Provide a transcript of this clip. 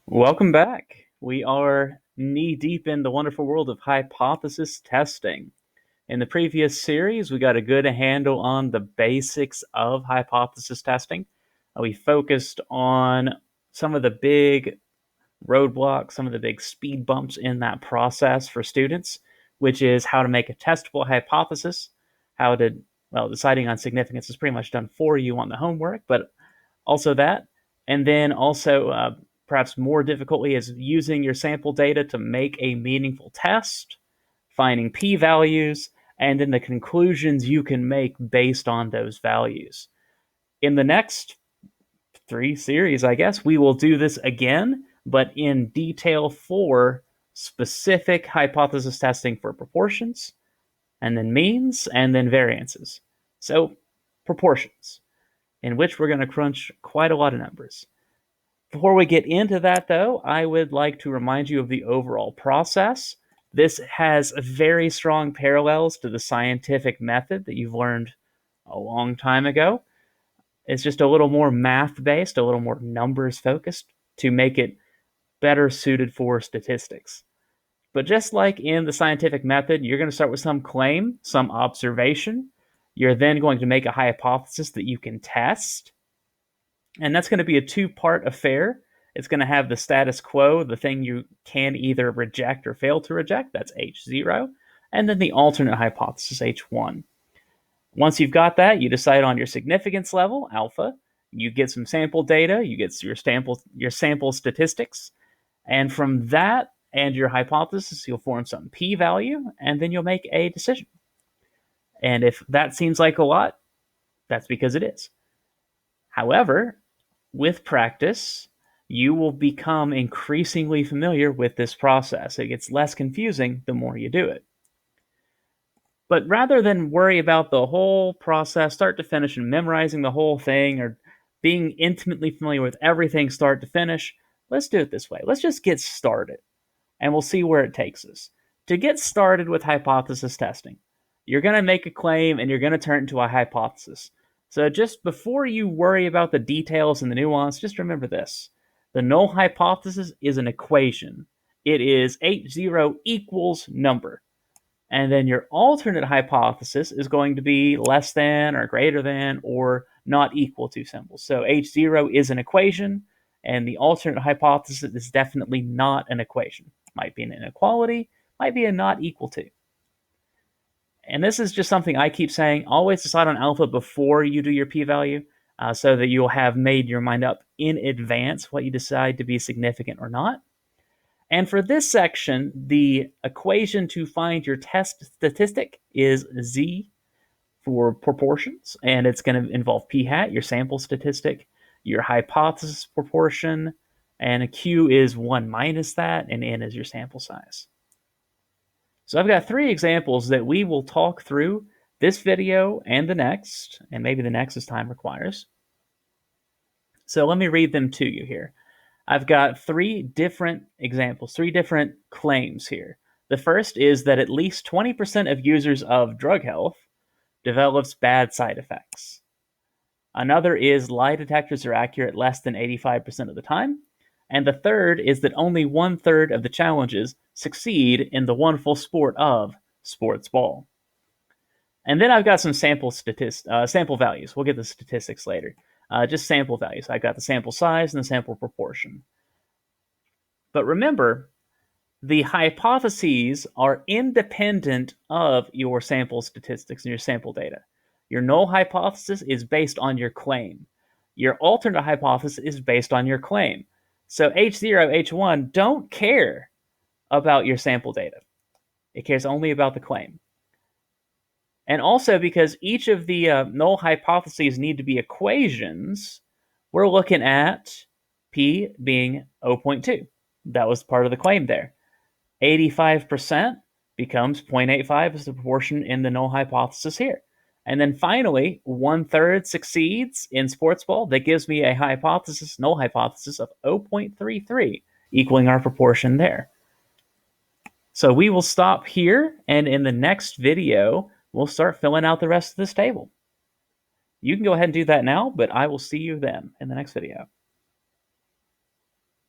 Welcome back. We are knee-deep in the wonderful world of hypothesis testing. In the previous series, we got a good handle on the basics of hypothesis testing. We focused on some of the big roadblocks, some of the big speed bumps in that process for students, which is how to make a testable hypothesis, how to, deciding on significance is pretty much done for you on the homework, but also that. And then also, perhaps more difficultly, is using your sample data to make a meaningful test, finding p-values, and then the conclusions you can make based on those values. In the next three series, I guess, we will do this again, but in detail for specific hypothesis testing for proportions, and then means, and then variances. So, proportions, in which we're going to crunch quite a lot of numbers. Before we get into that, though, I would like to remind you of the overall process. This has very strong parallels to the scientific method that you've learned a long time ago. It's just a little more math-based, a little more numbers-focused to make it better suited for statistics. But just like in the scientific method, you're going to start with some claim, some observation. You're then going to make a hypothesis that you can test. And that's going to be a two-part affair. It's going to have the status quo, the thing you can either reject or fail to reject, that's H0, and then the alternate hypothesis, H1. Once you've got that, you decide on your significance level, alpha. You get some sample data, you get your sample statistics, and from that and your hypothesis, you'll form some p-value, and then you'll make a decision. And if that seems like a lot, that's because it is. However, with practice, you will become increasingly familiar with this process. It gets less confusing the more you do it. But rather than worry about the whole process, start to finish, and memorizing the whole thing, or being intimately familiar with everything start to finish, let's do it this way. Let's just get started, and we'll see where it takes us. To get started with hypothesis testing, you're going to make a claim, and you're going to turn it into a hypothesis. So just before you worry about the details and the nuance, just remember this. The null hypothesis is an equation. It is H0 equals number. And then your alternate hypothesis is going to be less than or greater than or not equal to symbols. So H0 is an equation, and the alternate hypothesis is definitely not an equation. Might be an inequality, might be a not equal to. And this is just something I keep saying. Always decide on alpha before you do your p-value, so that you'll have made your mind up in advance what you decide to be significant or not. And for this section, the equation to find your test statistic is z for proportions, and it's going to involve p hat, your sample statistic, your hypothesis proportion, and a q is 1 minus that, and n is your sample size. So I've got three examples that we will talk through this video and the next, and maybe the next as time requires. So let me read them to you here. I've got three different examples, three different claims here. The first is that at least 20% of users of drug health develops bad side effects. Another is lie detectors are accurate less than 85% of the time. And the third is that only 1/3 of the challenges succeed in the wonderful sport of sports ball. And then I've got some sample values. We'll get the statistics later. Just sample values. I've got the sample size and the sample proportion. But remember, the hypotheses are independent of your sample statistics and your sample data. Your null hypothesis is based on your claim. Your alternate hypothesis is based on your claim. So H0, H1 don't care about your sample data. It cares only about the claim. And also, because each of the null hypotheses need to be equations, we're looking at P being 0.2. That was part of the claim there. 85% becomes 0.85 as the proportion in the null hypothesis here. And then finally, 1/3 succeeds in sports ball. That gives me a hypothesis, null hypothesis of 0.33, equaling our proportion there. So we will stop here, and in the next video, we'll start filling out the rest of this table. You can go ahead and do that now, but I will see you then in the next video.